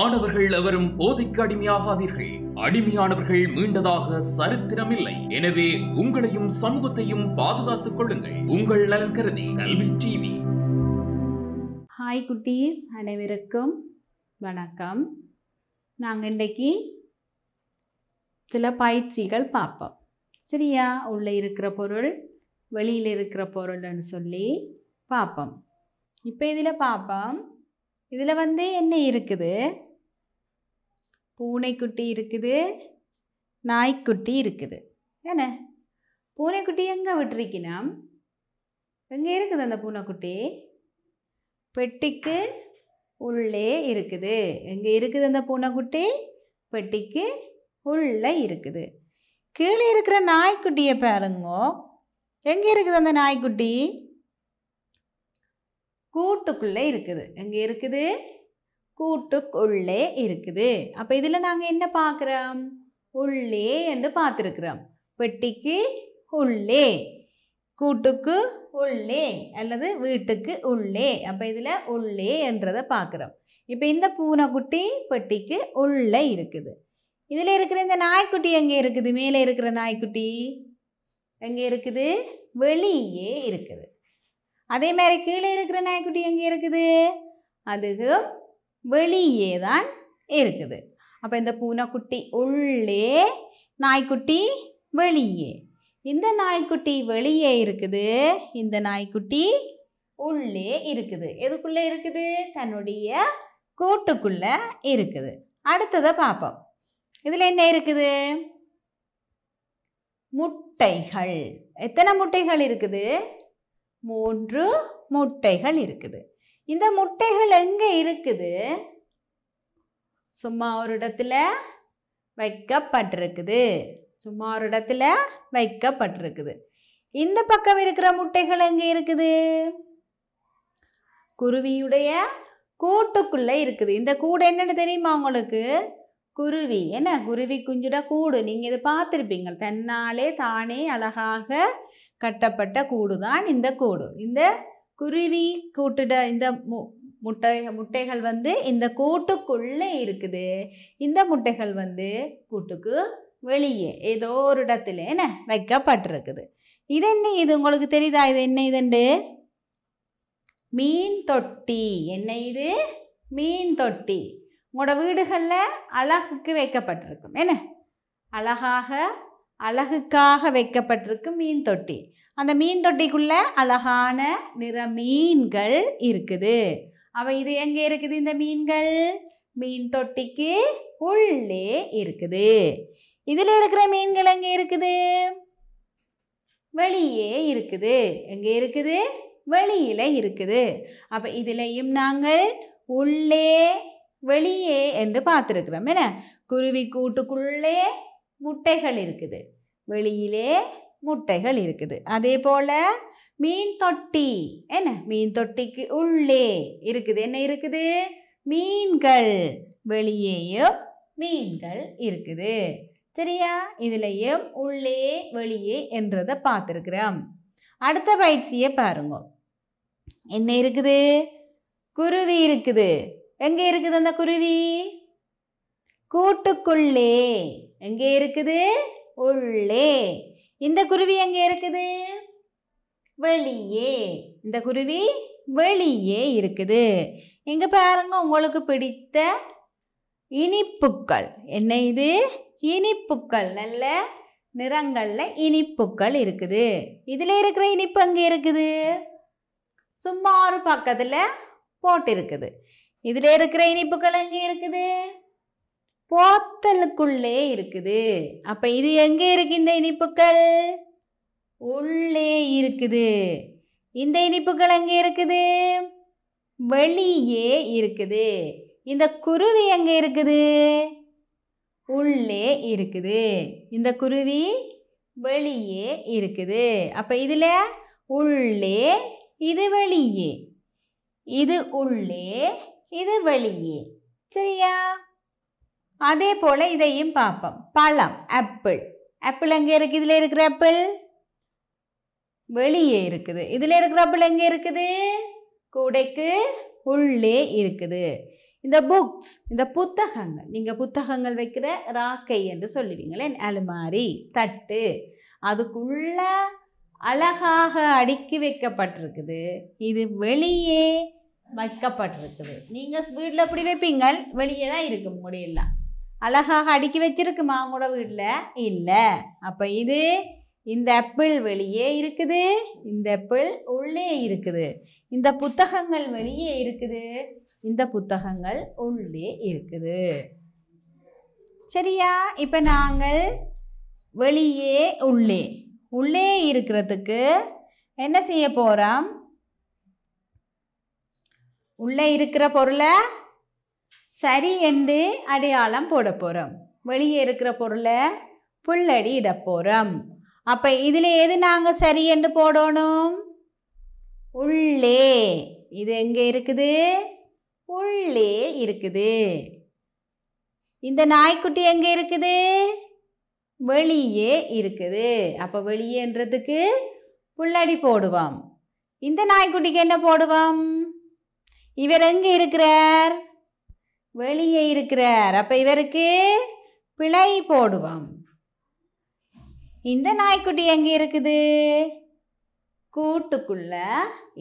மாணவர்கள் எவரும் போதைக்கு அடிமையாகாதீர்கள். அடிமையானவர்கள் மீண்டதாக சரித்திரமில்லை. எனவே உங்களையும் சமூகத்தையும் பாதுகாத்துக் கொள்ளுங்கள். உங்கள் நலன் கருதி கல்வி டிவி. ஹாய் குட்டீஸ், அனைவருக்கும் வணக்கம். நாங்கள் இன்றைக்கு சில பயிற்சிகள் பார்ப்போம். சரியா? உள்ளே இருக்கிற பொருள், வெளியில் இருக்கிற பொருள்னு சொல்லி பார்ப்போம். இப்போ இதில் பார்ப்போம். இதில் என்ன இருக்குது? பூனைக்குட்டி இருக்குது, நாய்க்குட்டி இருக்குது. என்ன? பூனைக்குட்டி எங்கே விட்டுருக்கணும்? எங்கே இருக்குது அந்த பூனைக்குட்டி? பெட்டிக்கு உள்ளே இருக்குது. எங்கே இருக்குது அந்த பூனைக்குட்டி? பெட்டிக்கு உள்ளே இருக்குது. கீழே இருக்கிற நாய்க்குட்டியை பாருங்கோ. எங்கே இருக்குது அந்த நாய்க்குட்டி? கூட்டுக்குள்ளே இருக்குது. எங்கே இருக்குது? கூட்டுக்குள்ளே இருக்குது. அப்போ இதில் நாங்கள் என்ன பார்க்குறோம்? உள்ளே என்று பார்த்துருக்குறோம். பெட்டிக்கு உள்ளே, கூட்டுக்கு உள்ளே அல்லது வீட்டுக்கு உள்ளே. அப்போ இதில் உள்ளே என்றதை பார்க்குறோம். இப்போ இந்த பூனைக்குட்டி பெட்டிக்கு உள்ளே இருக்குது. இதில் இருக்கிற இந்த நாய்க்குட்டி எங்கே இருக்குது? மேலே இருக்கிற நாய்க்குட்டி எங்கே இருக்குது? வெளியே இருக்குது. அதே மாதிரி கீழே இருக்கிற நாய்க்குட்டி எங்கே இருக்குது? அதுவும் வெளியே தான் இருக்குது. அப்போ இந்த பூனைக்குட்டி உள்ளே, நாய்க்குட்டி வெளியே. இந்த நாய்க்குட்டி வெளியே இருக்குது, இந்த நாய்க்குட்டி உள்ளே இருக்குது. எதுக்குள்ளே இருக்குது? தன்னுடைய கூட்டுக்குள்ளே இருக்குது. அடுத்ததை பார்ப்போம். இதில் என்ன இருக்குது? முட்டைகள். எத்தனை முட்டைகள் இருக்குது? 3 முட்டைகள் இருக்குது. இந்த முட்டைகள் எங்கே இருக்குது? சும்மா ஒரு இடத்துல வைக்கப்பட்டிருக்குது. சும்மா ஒரு இடத்துல வைக்கப்பட்டிருக்குது. இந்த பக்கம் இருக்கிற முட்டைகள் எங்கே இருக்குது? குருவியுடைய கூட்டுக்குள்ளே இருக்குது. இந்த கூடு என்னன்னு தெரியுமா உங்களுக்கு? குருவி. என்ன? குருவி குஞ்சுட கூடு. நீங்கள் இதை பார்த்துருப்பீங்க. தன்னாலே தானே அழகாக கட்டப்பட்ட கூடு தான் இந்த கூடு. இந்த குருவி கூட்டுட இந்த முட்டைகள் இந்த கூட்டுக்குள்ளே இருக்குது. இந்த முட்டைகள் கூட்டுக்கு வெளியே ஏதோ ஒரு இடத்துல என்ன வைக்கப்பட்டிருக்குது. இது என்ன? இது உங்களுக்கு தெரியுதா? இது என்ன? இதுண்டு மீன் தொட்டி. என்ன இது? மீன் தொட்டி. உங்களோட வீடுகளில் அழகுக்கு வைக்கப்பட்டிருக்கும். என்ன? அழகுக்காக வைக்கப்பட்டிருக்கும் மீன் தொட்டி. அந்த மீன் தொட்டிக்குள்ள அழகான நிற மீன்கள் இருக்குது. அவ இது எங்கே இருக்குது? இந்த மீன்கள் மீன் தொட்டிக்கு உள்ளே இருக்குது. இதில் இருக்கிற மீன்கள் எங்கே இருக்குது? வெளியே இருக்குது. எங்கே இருக்குது? வெளியில இருக்குது. அப்போ இதிலையும் நாங்கள் உள்ளே வெளியே என்று பார்த்துருக்கிறோம். என்ன? குருவி கூட்டுக்குள்ளே முட்டைகள் இருக்குது, வெளியிலே முட்டைகள் இருக்குது. அதே போல மீன் தொட்டி. என்ன? மீன் தொட்டிக்கு உள்ளே இருக்குது. என்ன இருக்குது? மீன்கள். வெளியேயும் மீன்கள் இருக்குது. சரியா? இதுலையும் உள்ளே வெளியே என்றதை பார்த்துருக்கிறோம். அடுத்த பயிற்சியை பாருங்க. என்ன இருக்குது? குருவி இருக்குது. எங்கே இருக்குது அந்த குருவி? கூட்டுக்குள்ளே. எங்கே இருக்குது? உள்ளே. இந்த குருவி எங்கே இருக்குது? வெளியே. இந்த குருவி வெளியே இருக்குது. இங்க பாருங்க, உங்களுக்கு பிடித்த இனிப்புக்கள். என்ன இது? இனிப்புக்கள். நல்ல நிறங்கள்ல இனிப்புக்கள் இருக்குது. இதுல இருக்கிற இனிப்பு எங்கே இருக்குது? சும்மா ஒரு பக்கத்துல போட்டு இருக்குது. இதுல இருக்கிற இனிப்புகள் எங்கே இருக்குது? போத்தலுக்குள்ளே இருக்குது. அப்ப இது எங்கே இருக்கு? இந்த இனிப்புகள் உள்ளே இருக்குது. இந்த இனிப்புகள் எங்கே இருக்குது? வெளியே இருக்குது. இந்த குருவி எங்கே இருக்குது? உள்ளே இருக்குது. இந்த குருவி வெளியே இருக்குது. அப்ப இதுல உள்ளே, இது வெளியே. இது உள்ளே, இது வெளியே. சரியா? அதே போல இதையும் பார்ப்போம். பழம், ஆப்பிள். ஆப்பிள் எங்கே இருக்கு? இதில் இருக்கிற ஆப்பிள் வெளியே இருக்குது. இதில் இருக்கிற ஆப்பிள் எங்கே இருக்குது? கூடைக்கு உள்ளே இருக்குது. இந்த புக்ஸ், இந்த புத்தகங்கள், நீங்கள் புத்தகங்கள் வைக்கிற ராக்கை என்று சொல்லுவீங்களே, அலுமாரி, தட்டு, அதுக்குள்ள அழகாக அடுக்கி வைக்கப்பட்டிருக்குது. இது வெளியே வைக்கப்பட்டிருக்குது. நீங்கள் வீட்டில் எப்படி வைப்பீங்க? வெளியே தான் இருக்கும். முடியலாம் அழகாக அடுக்கி வச்சிருக்குமா உங்களோட வீட்டில்? இல்லை. அப்போ இது இந்த ஆப்பிள் வெளியே இருக்குது, இந்த ஆப்பிள் உள்ளே இருக்குது. இந்த புத்தகங்கள் வெளியே இருக்குது, இந்த புத்தகங்கள் உள்ளே இருக்குது. சரியா? இப்போ நாங்கள் வெளியே உள்ளே உள்ளே இருக்கிறதுக்கு என்ன செய்ய போகிறோம்? உள்ளே இருக்கிற பொருளை சரி என்று அடையாளம் போட போகிறோம். வெளியே இருக்கிற பொருளை புள்ளடி இட போகிறோம். அப்போ இதில் எது நாங்கள் சரி என்று போடணும்? உள்ளே. இது எங்கே இருக்குது? உள்ளே இருக்குது. இந்த நாய்க்குட்டி எங்கே இருக்குது? வெளியே இருக்குது. அப்போ வெளியேன்றதுக்கு புள்ளடி போடுவோம். இந்த நாய்க்குட்டிக்கு என்ன போடுவோம்? இவர் எங்கே இருக்கிறார்? வெளியே இருக்கிறார். அப்போ இவருக்கு பிழை போடுவோம். இந்த நாய்க்குட்டி எங்கே இருக்குது? கூட்டுக்குள்ள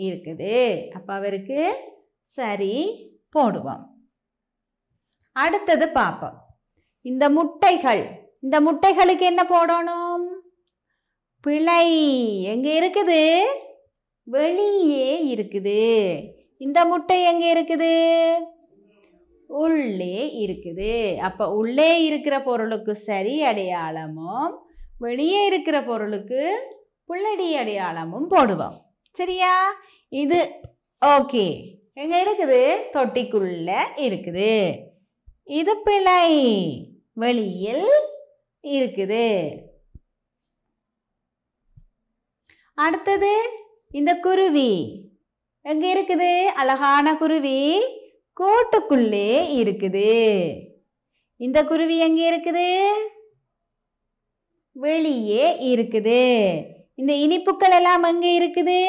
இருக்குது. அப்போ அவருக்கு சரி போடுவோம். அடுத்தது பார்ப்போம். இந்த முட்டைகள், இந்த முட்டைகளுக்கு என்ன போடணும்? பிழை. எங்கே இருக்குது? வெளியே இருக்குது. இந்த முட்டை எங்கே இருக்குது? உள்ளே இருக்குது. அப்போ உள்ளே இருக்கிற பொருளுக்கு சரி அடையாளமும் வெளியே இருக்கிற பொருளுக்கு புள்ளடி அடையாளமும் போடுவோம். சரியா? இது ஓகே. எங்கே இருக்குது? தொட்டிக்குள்ள இருக்குது. இது பிழை, வெளியில் இருக்குது. அடுத்தது இந்த குருவி எங்கே இருக்குது? அழகான குருவி கூட்டுக்குள்ளே இருக்குது. இந்த குருவி எங்கே இருக்குது? வெளியே இருக்குது. இந்த இனிப்புக்கள் எல்லாம் எங்கே இருக்குது?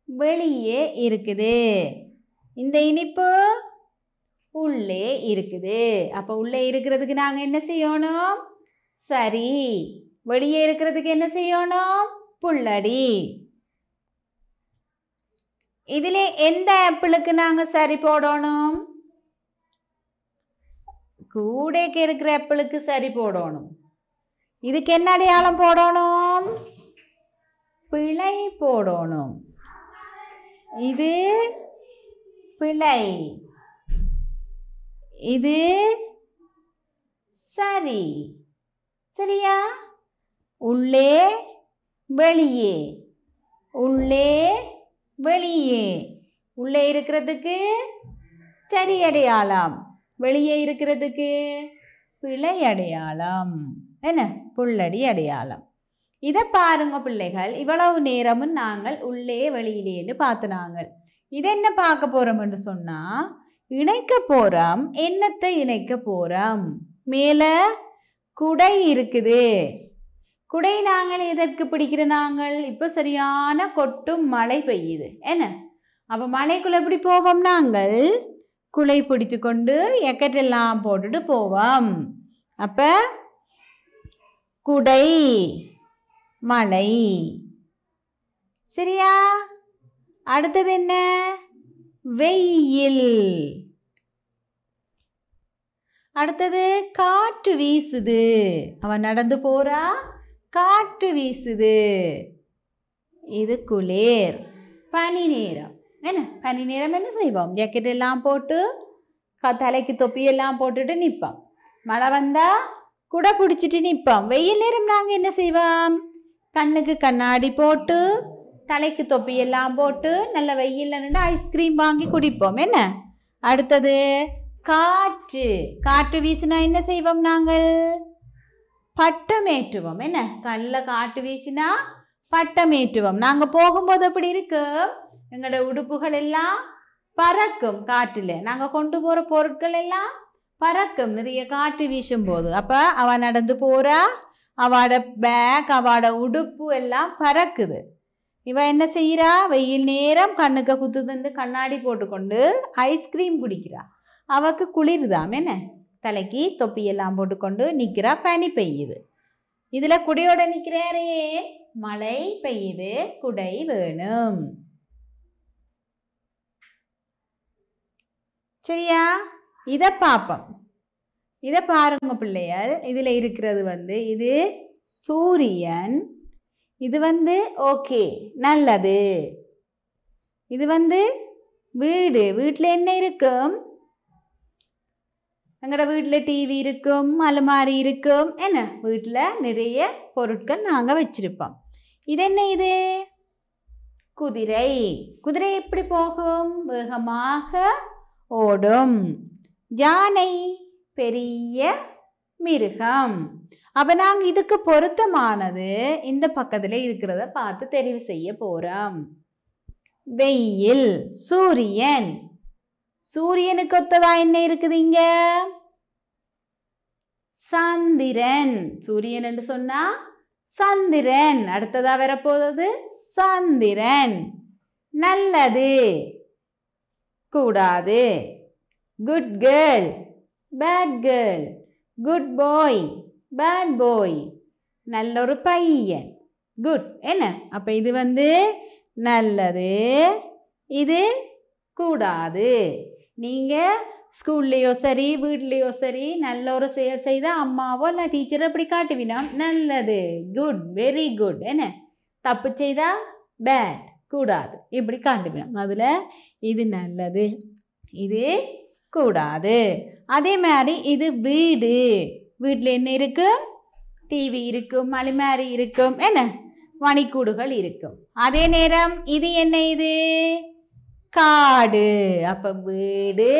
வெளியே இருக்குது. இந்த இனிப்பு உள்ளே இருக்குது. அப்போ உள்ளே இருக்கிறதுக்கு நாங்கள் என்ன செய்யணும்? சரி. வெளியே இருக்கிறதுக்கு என்ன செய்யணும்? புள்ளடி. இதில் எந்த ஆப்பிளுக்கு நாங்கள் சரி போடணும்? கூடைக்கு இருக்கிற ஆப்பிளுக்கு சரி போடணும். இதுக்கு என்ன அடையாளம் போடணும்? பிழை போடணும். இது பிழை, இது சரி. சரியா? உள்ளே வெளியே, உள்ளே வெளியே. உள்ளே இருக்கிறதுக்கு சரி அடையாளம், வெளியே இருக்கிறதுக்கு பிழை அடையாளம். என்ன? புள்ளடி அடையாளம். இதை பாருங்க பிள்ளைகள். இவ்வளவு நேரமும் நாங்கள் உள்ளே வெளியிலேன்னு பார்த்துனாங்க. இதை என்ன பார்க்க போறோம் என்று சொன்னா, இணைக்க போறோம். என்னத்தை இணைக்க போறோம்? மேல குடை இருக்குது. குடை நாங்கள் எதற்கு பிடிக்கிற? நாங்கள் இப்போ சரியான கொட்டும் மழை பெய்யுது. என்ன? அப்போ மழைக்குள்ள எப்படி போவோம்? நாங்கள் குடை பிடித்து கொண்டு எக்கட்டெல்லாம் போட்டுட்டு போவோம். அப்போ குடை மழை. சரியா? அடுத்தது என்ன? வெயில். அடுத்தது காற்று வீசுது. அவன் நடந்து போறா, காற்று வீசுது. இது குளிர். பனி நேரம். என்ன? பனி நேரம் என்ன செய்வோம்? ஜாக்கெட் எல்லாம் போட்டு தலைக்கு தொப்பியெல்லாம் போட்டுட்டு நிற்போம். மழை வந்தா குடை பிடிச்சிட்டு நிற்போம். வெயில் நேரம் நாங்கள் என்ன செய்வோம்? கண்ணுக்கு கண்ணாடி போட்டு தலைக்கு தொப்பியெல்லாம் போட்டு நல்ல வெயில் நின்று ஐஸ்கிரீம் வாங்கி குடிப்போம். என்ன? அடுத்தது காற்று. காற்று வீசினா என்ன செய்வோம்? நாங்கள் பட்டமேற்றுவோம். என்ன? நல்ல காற்று வீசினா பட்டமேற்றுவோம். நாங்கள் போகும்போது எப்படி இருக்கு? எங்களோட உடுப்புகள் எல்லாம் பறக்கும் காற்றில். நாங்கள் கொண்டு போகிற பொருட்கள் எல்லாம் பறக்கும் நிறைய காற்று வீசும் போது. அப்போ அவள் நடந்து போகிறா, அவளோட பேக், அவளோட உடுப்பு எல்லாம் பறக்குது. இவ என்ன செய்கிறா? வெயில் நேரம் கண்ணுக்கு குத்து தந்து கண்ணாடி போட்டுக்கொண்டு ஐஸ்கிரீம் குடிக்கிறா. அவக்கு குளிர்தாம் என்ன, தலைக்கு தொப்பியெல்லாம் போட்டுக்கொண்டு நிற்கிறா. பனி பெய்யுது. இதில் குடையோட நிற்கிறாரே, மழை பெய்யுது, குடை வேணும். சரியா? இதை பார்ப்போம். இதை பாருங்க பிள்ளைகள். இதில் இருக்கிறது இது சூரியன். இது ஓகே, நல்லது. இது வீடு. வீட்டில் என்ன இருக்கும்? எங்களோட வீட்டில் டிவி இருக்கும், அலமாரி இருக்கும். என்ன, வீட்டில் நிறைய பொருட்கள் நாங்கள் வச்சிருப்போம். இது என்ன? இது குதிரை. குதிரை எப்படி போகும்? வேகமாக ஓடும். யானை பெரிய மிருகம். அப்போ நாங்கள் இதுக்கு பொருத்தமானது இந்த பக்கத்தில் இருக்கிறத பார்த்து தெரிவு செய்ய போகிறோம். வெயில், சூரியன். சூரியனுக்கு ஒத்ததா என்ன இருக்குது இங்க? சந்திரன். சூரியன் என்று சொன்னா சந்திரன். அடுத்ததா வரப்போகுது சந்திரன். நல்லது, கூடாது. Good girl, bad girl. Good boy, bad boy. நல்ல ஒரு பையன். குட். என்ன, அப்ப இது நல்லது, இது கூடாது. நீங்க ஸ்கூல்லையோ சரி வீட்லேயோ சரி நல்ல ஒரு செயல் செய்தால் அம்மாவோ இல்லை டீச்சரை எப்படி காட்டுவினா? நல்லது, குட், வெரி குட். என்ன, தப்பு செய்தால் பேட், கூடாது, இப்படி காட்டுவினோம். அதில் இது நல்லது, இது கூடாது. அதே மாதிரி இது வீடு. வீட்டில் என்ன இருக்கும்? டிவி இருக்கும், அலமாரி இருக்கும், என்ன மணிக்கூடுகள் இருக்கும். அதே நேரம் இது என்ன? இது காடு. அப்போ வீடு,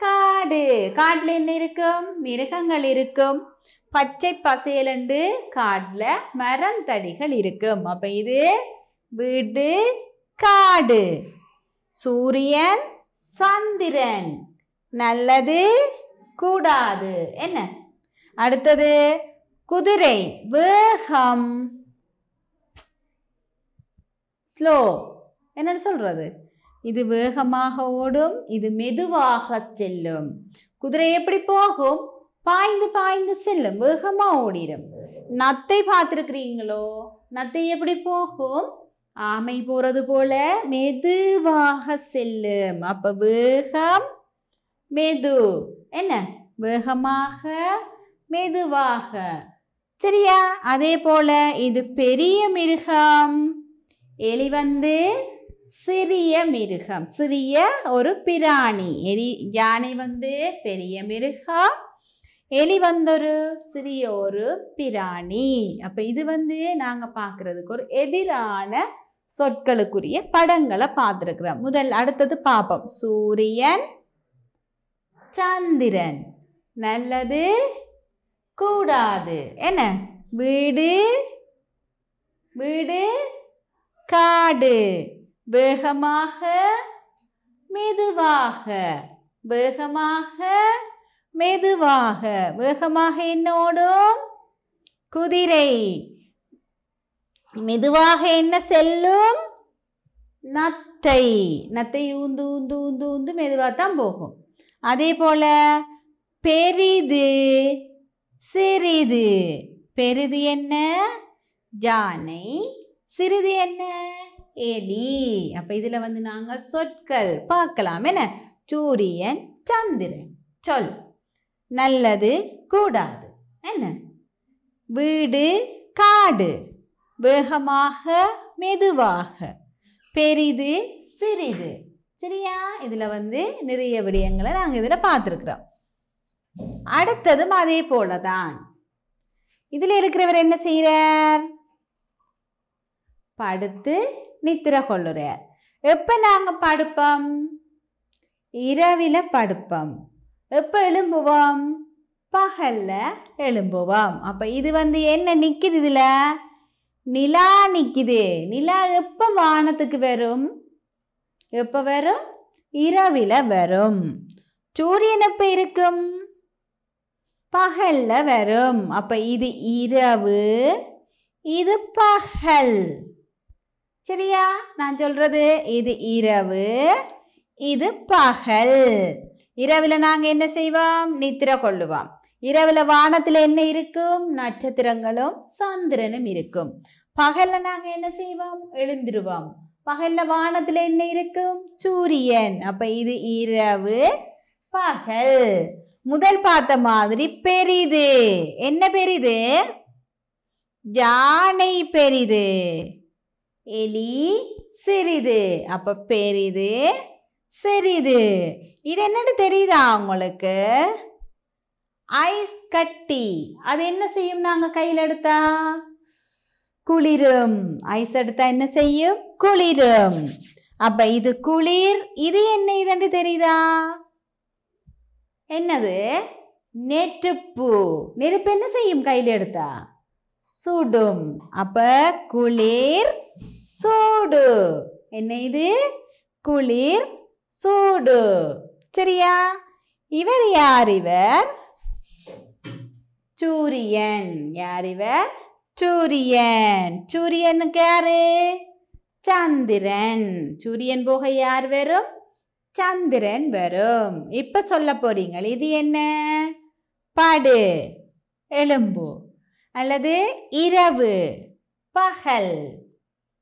காடு. காட்டில் என்ன இருக்கும்? மிருகங்கள் இருக்கும். பச்சை பசேலண்டு காட்டில் மரந்தடிகள் இருக்கும். அப்போ இது வீடு, காடு. சூரியன், சந்திரன். நல்லது, கூடாது. என்ன, அடுத்தது குதிரை. வேகம், ஸ்லோ. என்னன்னு சொல்றது? இது வேகமாக ஓடும், இது மெதுவாக செல்லும். குதிரை எப்படி போகும்? பாய்ந்து பாய்ந்து செல்லும், வேகமா ஓடிடும். நத்தை பார்த்துருக்கிறீங்களோ? நத்தை எப்படி போகும்? ஆமை போறது போல மெதுவாக செல்லும். அப்ப வேகம், மெது. என்ன, வேகமாக, மெதுவாக. சரியா? அதே போல இது பெரிய மிருகம். எலி சிறிய மிருகம், சிறிய ஒரு பிராணி. யானை பெரிய மிருகம், எலி ஒரு சிறிய ஒரு பிராணி. அப்ப இது நாங்க பார்க்கறதுக்கு ஒரு எதிரான சொற்களுக்குரிய படங்களை பார்த்துருக்கிறோம். அடுத்தது பார்ப்போம். சூரியன், சந்திரன். நல்லது, கூடாது. என்ன, வீடு, வீடு, காடு. வேகமாக, மெதுவாக. வேகமாக, மெதுவாக. வேகமாக என்ன ஓடும்? குதிரை. மெதுவாக என்ன செல்லும்? நத்தை. நத்தை ஊந்து ஊந்து ஊந்து ஊந்து மெதுவாக தான் போகும். அதே போல பெரிது, சிறிது. பெரிது என்ன? யானை. சிறிது என்ன? எலி. அப்ப இதுல நாங்கள் சொற்கள் பார்க்கலாம். என்ன, சூரியன், சந்திரன். சொல். நல்லது, கூடாது. என்ன, வீடு, காடு. வேகமாக, மெதுவாக. பெரிது, சிறிது. சரியா? இதுல நிறைய விடயங்களை நாங்க இதுல பார்த்துருக்கிறோம். அடுத்ததும் அதே போலதான். இதுல இருக்கிறவர் என்ன செய்யறார்? படுத்து நித்திர கொள்ளுறார். எப்ப நாங்க படுப்போம்? இரவில படுப்போம். எப்ப எழும்புவோம்? பகல்ல எழும்புவோம். அப்ப இது என்ன நிக்குது? இதுல நிலா நிக்குது. நிலா எப்ப வானத்துக்கு வரும்? எப்ப வரும்? இரவில வரும். சூரியன் எப்ப இருக்கும்? பகல்ல வரும். அப்ப இது இரவு, இது பகல். சரியா? நான் சொல்றது இது இரவு, இது பகல். இரவுல நாங்க என்ன செய்வோம்? நித்திரை கொள்ளுவோம். இரவுல வானத்துல என்ன இருக்கும்? நட்சத்திரங்களும் சந்திரனும் இருக்கும். பகல்ல நாங்க என்ன செய்வோம்? எழுந்திருவோம். பகல்ல வானத்துல என்ன இருக்கும்? சூரியன். அப்ப இது இரவு, பகல். முதல் பார்த்த மாதிரி பெரிது. என்ன பெரிது? யானை பெரிது, எலி சிறிது. அப்ப பெரிது, சிறிது. இது என்னன்னு தெரியுதா உங்களுக்கு? ஐஸ் கட்டி. அது என்ன செய்யும்? நாங்க கையில் எடுத்தா குளிரும். ஐஸ் எடுத்தா என்ன செய்யும்? குளிரும். அப்ப இது குளிர். இது என்ன இதுன்னு தெரியுதா? என்னது? நெருப்பு. நெருப்பு என்ன செய்யும்? கையில் எடுத்தா சுடும். அப்ப குளிர், சூடு. என்ன இது? குளிர், சூடு. சரியா? இவர் யார்? இவர் சூரியன். யார் இவர்? சூரியன். சூரியனுக்கு யாரு? சந்திரன். சூரியன் போக யார் வரும்? சந்திரன் வரும். இப்ப சொல்ல போறீங்க, இது என்ன? படு, எலும்பு. அல்லது இரவு, பகல்.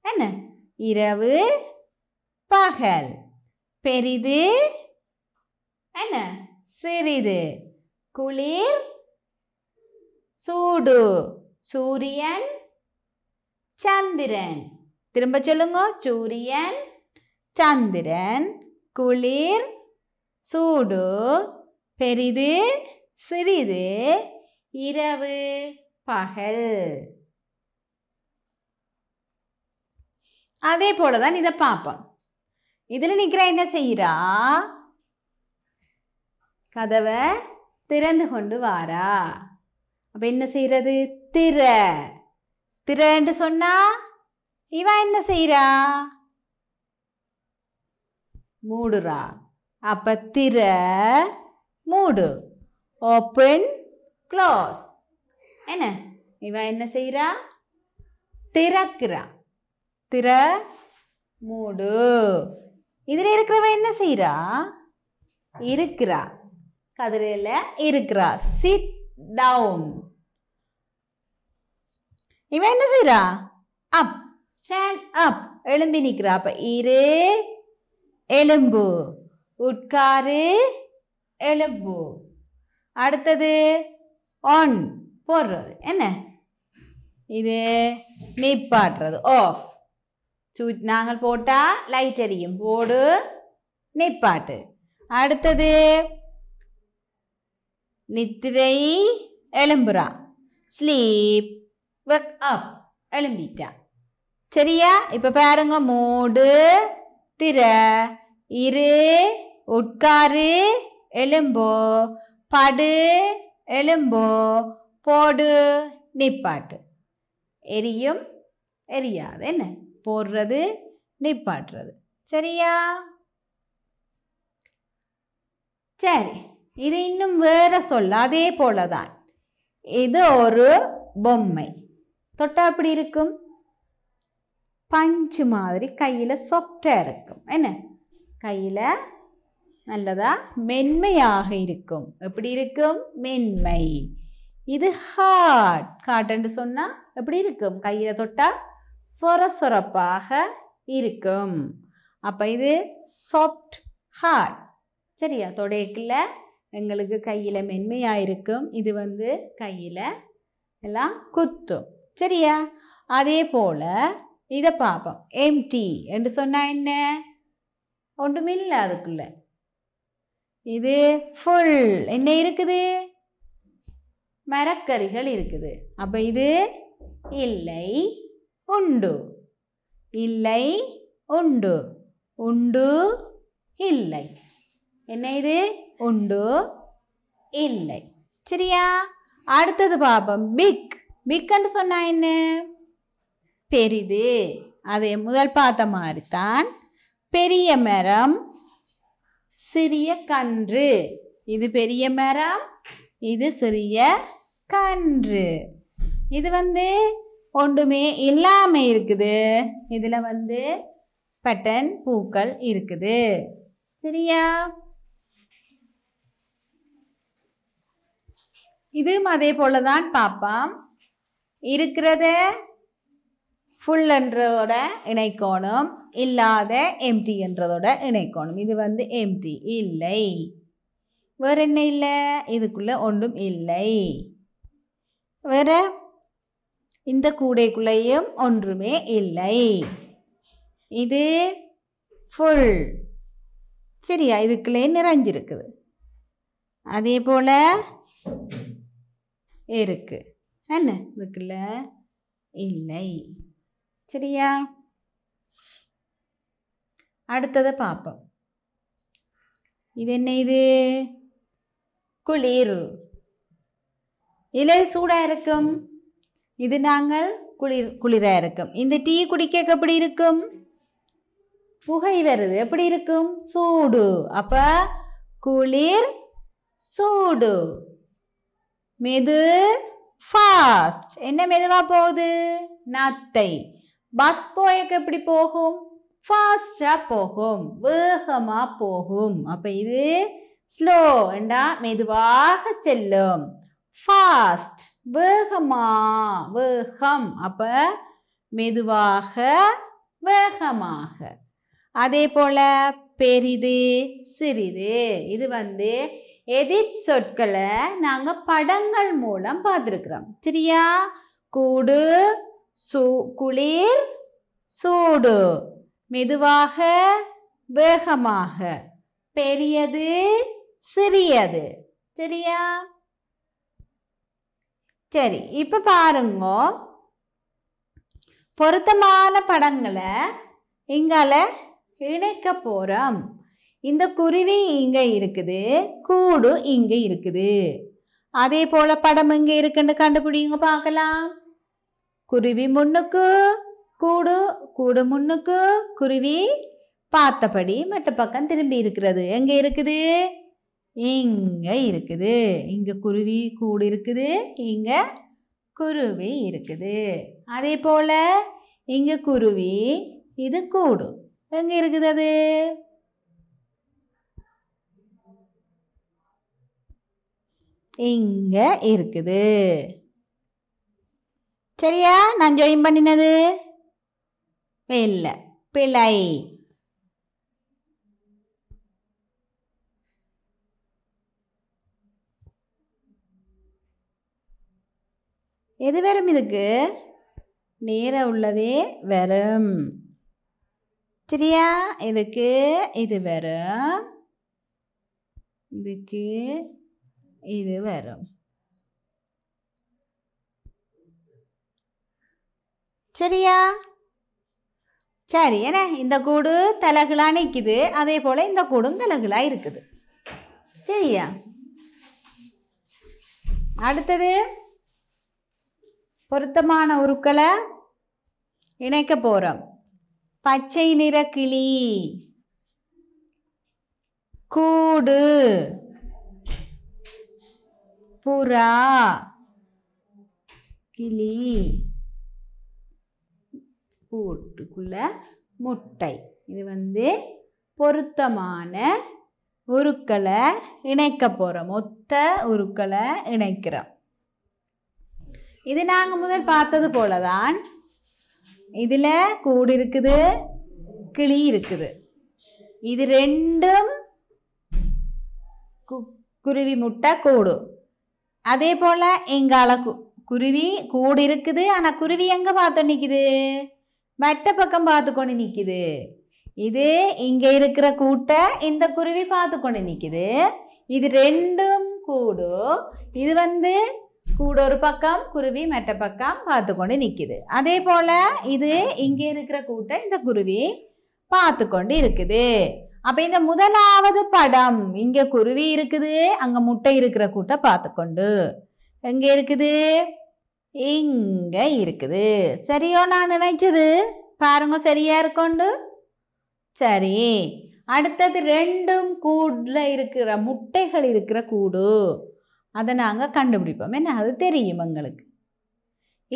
என்ன? இரவு, பகல். பெரிது, என்ன? சிறிது. குளிர், சூடு. சூரியன், சந்திரன். திரும்ப சொல்லுங்க. சூரியன், சந்திரன். குளிர், சூடு. பெரிது, சிறிது. இரவு, பகல். அதே போலதான் இதை பார்ப்போம். இதுல நிக்கிற என்ன செய்யறா? கதவை திறந்து கொண்டு வாரா. அப்ப என்ன செய்யறது? திற. திறன்னு சொன்னா இவ என்ன செய்யறா? மூடுறா. அப்ப திற, மூடு. Open, close. என்ன? இவ என்ன செய்யறா? திறக்கிறா. திற, மூடு. இதுல இருக்கிறவ என்ன செய்யறா? இருக்கிறா. கதிரையில இருக்கிறா. Sit down. இவன் என்ன செய்யறா? Up, stand up. எழும்பி நிக்கிறா. அப்ப இரு, எலும்பு. உட்காரு, எலும்பு. அடுத்தது ஆன், போடுறது. என்ன இது? நிப்பாட்டுறது, ஆஃப். நாங்கள் போட்டா லைட் எரியும். போடு, நிப்பாட்டு. அடுத்தது நித்திரை, எலும்புறா. ஸ்லீப், wake up, எழும்பிட்டா. சரியா? இப்ப பாருங்க. மூடு, திற, இரு, உட்காரு, எலும்பு, படு, எலும்பு, போடு, நிப்பாட்டு. எரியும், எரியாது. என்ன? போடுறது, நிப்பாட்டுறது. சரியா? சரி, இது இன்னும் வேற சொல்ல. அதே போலதான். இது ஒரு பொம்மை. தொட்டா அப்படி இருக்கும்? பஞ்சு மாதிரி கையில சாஃப்டா இருக்கும். என்ன? கையில நல்லதா மென்மையாக இருக்கும். எப்படி இருக்கும்? மென்மை. இது ஹார்ட். ஹார்ட்ன்னு சொன்னா எப்படி இருக்கும்? கையில தொட்டா சொர சொரப்பாக இருக்கும். அப்ப இது சாஃப்ட் ஹார்ட். சரியா? தொடைக்குள்ள எங்களுக்கு கையில மென்மையா இருக்கும். இது கையில எல்லாம் குத்தும். சரியா? அதே போல இதை பார்ப்போம். எம்டி என்று சொன்னா என்ன? ஒன்றுமில்லை அதுக்குள்ள. இது ஃபுல். என்ன இருக்குது? மரக்கறிகள் இருக்குது. அப்ப இது இல்லை, உண்டு. இல்லை, உண்டு. உண்டு, இல்லை. என்ன இது? உண்டு, இல்லை. சரியா? அடுத்தது பார்ப்போம். பிக். பிக் என்று சொன்னா என்ன? பெரிது. அதை முதல் பார்த்த மாதிரி தான். பெரிய மரம், சிறிய கன்று. இது பெரிய மரம், இது சிறிய கன்று. இது ஒன்றுமே இல்லாம இருக்குது. இதுல வந்து பட்டன் பூக்கள் இருக்குது. சரியா? இதுவும் அதே போலதான் பாப்போம். இருக்கிறத ஃபுல் என்றதோட இணைக்கோணும், இல்லாத எம்டி என்றதோட இணைக்கோணும். இது வந்து எம்டி இல்லை. வேற என்ன இல்லை? இதுக்குள்ள ஒன்றும் இல்லை. வேற இந்த கூடைக்குள்ளேயும் ஒன்றுமே இல்லை. இது ஃபுல். சரியா? இதுக்குள்ளே நிறைஞ்சிருக்குது. அதே போல இருக்கு. என்ன இதுக்குள்ள இல்லை. சரியா? அடுத்ததை பார்ப்போம். இது என்ன? இது குளிர். இலை சூடா இருக்கும். இது நாங்கள் குளிரா இருக்கும். இந்த டீ குடிக்க எப்படி இருக்கும்? புகை வருது. எப்படி இருக்கும்? சூடு. அப்ப குளிர், சூடு. மெது, ஃபாஸ்ட். என்ன மெதுவா போகுது? நத்தை. பஸ் போயக்கு எப்படி போகும்? ஃபாஸ்டா போகும், வேகமா போகும். அப்ப இது ஸ்லோ என்றா மெதுவாக செல்லும். ஃபாஸ்ட் வேகமா, வேகம். அப்ப மெதுவாக, வேகமாக. அதே போல பெரிது, சிறிது. இது வந்து எதிர் சொற்களை நாங்க படங்கள் மூலம் பார்த்திருக்கிறோம். சரியா? கூடு, குளிர், சூடு. மெதுவாக, வேகமாக. பெரியது, சிறியது. சரியா? சரி, இப்ப பாருங்க. பொருத்தமான படங்களை இங்கால இணைக்க போறோம். இந்த குருவி இங்க இருக்குது, கூடு இங்க இருக்குது. அதே போல படம் இங்க இருக்குன்னு கண்டுபிடிங்க பார்க்கலாம். குருவி முன்னுக்கு, கூடு, கூடு முன்னுக்கு, குருவி பார்த்தபடி மற்ற பக்கம் திரும்பி இருக்கிறது. எங்க இருக்குது? இங்க இருக்குது. இங்க குருவி கூடு இருக்குது, இங்க குருவி இருக்குது. அதே போல இங்க குருவி, இது கூடு. எங்க இருக்குது? அது இங்க இருக்குது. சரியா? நான் ஜாயின் பண்ணினது இல்லை, பிழை. எது வரும்? இதுக்கு நேர உள்ளதே வரும். சரியா? இதுக்கு இது வரும், இதுக்கு இது வரும். சரியா? சரி. என்ன? இந்த கூடு தலகுலா நிற்குது, அதே போல இந்த கூடும் தலகுலா இருக்குது. சரியா? அடுத்தது பொருத்தமான உருக்களை இணைக்க போறோம். பச்சை நிற கிளி, கூடு, புறா, கிளி, கூட்டுக்குள்ள முட்டை. இது வந்து பொருத்தமான உருக்களை இணைக்க போறோம். மொத்த உருக்களை இணைக்கிறோம். இது நாங்க முதல் பார்த்தது போலதான். இதுல கூடு இருக்குது, கிளி இருக்குது. இது ரெண்டும் குருவி முட்டை, கூடு. அதே போல எங்கால குருவி கூடு இருக்குது, ஆனா குருவி எங்க பார்த்து நிக்குது? மற்ற பக்கம் பார்த்து கொண்டு நிக்குது. இது இங்க இருக்கிற கூட்டை இந்த குருவி பார்த்து கொண்டு நிக்குது. இது ரெண்டும் கூடு. இது வந்து கூடு ஒரு பக்கம், குருவி மற்ற பக்கம் பார்த்து கொண்டு நிக்குது. அதே போல இது இங்க இருக்கிற கூட்டை இந்த குருவி பார்த்து கொண்டு இருக்குது. அப்ப இந்த முதலாவது படம், இங்க குருவி இருக்குது, அங்க முட்டை இருக்கிற கூட்டை பார்த்து கொண்டு எங்க இருக்குது? இங்க இருக்குது. சரியோ? நான் நினைச்சது பாருங்க, சரியா இருக்கொண்டு. சரி. அடுத்தது ரெண்டும் கூடுல இருக்கிற முட்டைகள் இருக்கிற கூடு. அதை நாங்கள் கண்டுபிடிப்போம். என்ன? அது தெரியும் எங்களுக்கு.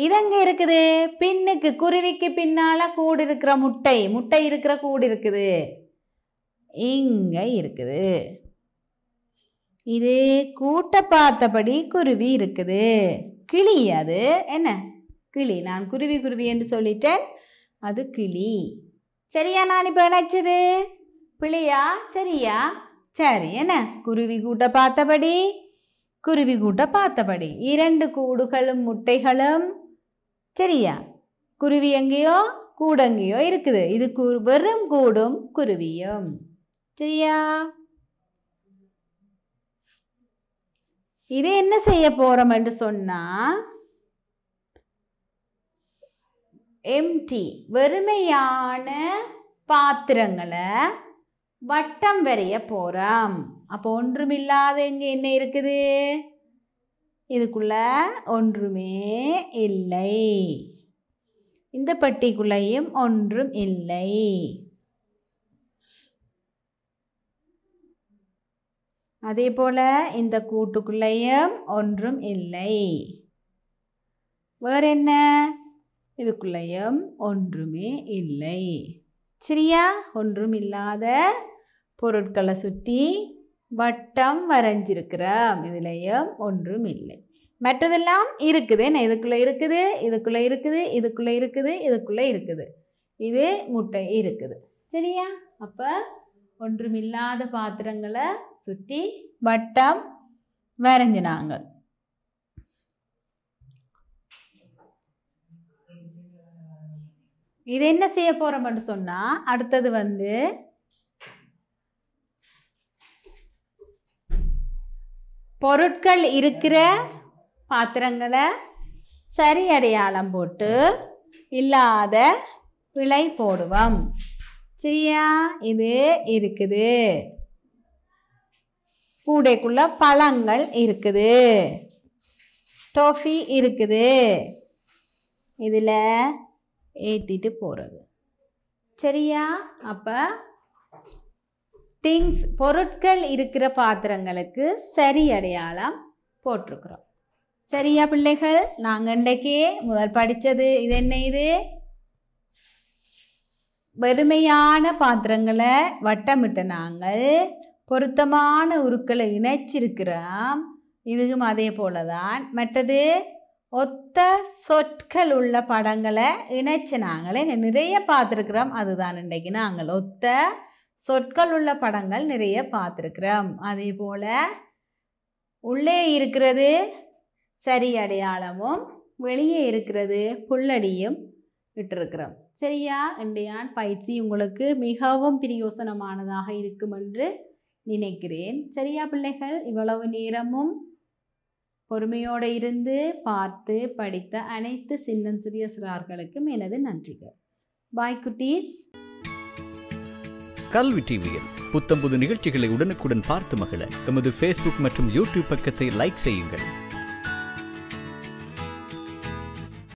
இது எங்க இருக்குது? பின்னுக்கு, குருவிக்கு பின்னால கூடு இருக்கிற முட்டை, முட்டை இருக்கிற கூடு இருக்குது, இங்க இருக்குது. இது கூட்ட பார்த்தபடி குருவி இருக்குது. கிளி, அது என்ன கிளி. நான் குருவி குருவி என்று சொல்லிட்டேன், அது கிளி. சரியா? நான் இப்போ நினைச்சது பிள்ளையா? சரியா? சரி. என்ன குருவி கூட்ட பார்த்தபடி, குருவி கூட்ட பார்த்தபடி, இரண்டு கூடுகளும் முட்டைகளும். சரியா? குருவி எங்கேயோ கூடு எங்கேயோ இருக்குது. இது வெறும் கூடும் குருவியும். சரியா? இது என்ன செய்ய போறோம் என்று சொன்னா, எம்டி வெறுமையான பாத்திரங்களை வட்டம் வரைய போறோம். அப்போ ஒன்றுமில்லாத இங்க என்ன இருக்குது? இதுக்குள்ள ஒன்றுமே இல்லை. இந்த பெட்டிக்குள்ளையும் ஒன்றும் இல்லை. அதே போல இந்த கூட்டுக்குள்ளையும் ஒன்றும் இல்லை. வேற என்ன? இதுக்குள்ளையும் ஒன்றுமே இல்லை. சரியா? ஒன்றும் இல்லாத பொருட்களை சுற்றி வட்டம் வரைஞ்சிருக்கிறோம். இதுலையும் ஒன்றும் இல்லை. மற்றதெல்லாம் இருக்குது. என்ன இதுக்குள்ள இருக்குது, இதுக்குள்ள இருக்குது, இதுக்குள்ள இருக்குது, இதுக்குள்ள இருக்குது. இது முட்டை இருக்குது. சரியா? அப்ப ஒன்றுமில்லாத பாத்திரங்களை சுற்றி வட்டம் வரைஞ்சினாங்க. இது என்ன செய்ய போறோம்னு சொன்னா, அடுத்தது பொருட்கள் இருக்கிற பாத்திரங்களை சரி அடையாளம் போட்டு இல்லாத பிழை போடுவோம். சரியா? இது இருக்குது. கூடைக்குள்ள பழங்கள் இருக்குது, டோஃபி இருக்குது. இதுல ஏத்திட்டு போறது. சரியா? அப்ப திங்ஸ் பொருட்கள் இருக்கிற பாத்திரங்களுக்கு சரி அடையாளம் போட்டிருக்கிறோம். சரியா பிள்ளைகள்? நாங்க இன்றைக்கு முதல் படிச்சது இது என்ன? இது வெறுமையான பாத்திரங்களை வட்டமிட்ட நாங்கள் பொருத்தமான உருக்களை இணைச்சிருக்கிறோம். இதுவும் அதே போலதான். மற்றது ஒத்த சொற்கள் உள்ள படங்களை இணைச்சு நாங்களே நிறைய பார்த்துருக்கிறோம். அதுதான் இன்றைக்கு நாங்கள் ஒத்த சொற்கள் உள்ள படங்கள் நிறைய பார்த்துருக்கிறோம். அதே போல உள்ளே இருக்கிறது சரி அடையாளமும் வெளியே இருக்கிறது புல்லடியும் விட்டிருக்கிறோம். சரியா? இன்றைய பயிற்சி உங்களுக்கு மிகவும் பிரயோசனமானதாக இருக்கும் என்று நினைக்கிறேன். சரியா பிள்ளைகள்? இவ்வளவு நேரமும் பொறுமையோடு இருந்து பார்த்து படித்த அனைத்து சிறிய சிறார்களுக்கும் எனது நன்றிகள். பாய் குட்டீஸ். கல்வி டிவியில் புத்தம்புது நிகழ்ச்சிகளை உடனுக்குடன் பார்த்து மகிழ எமது Facebook மற்றும் YouTube பக்கத்தை லைக் செய்யுங்கள்.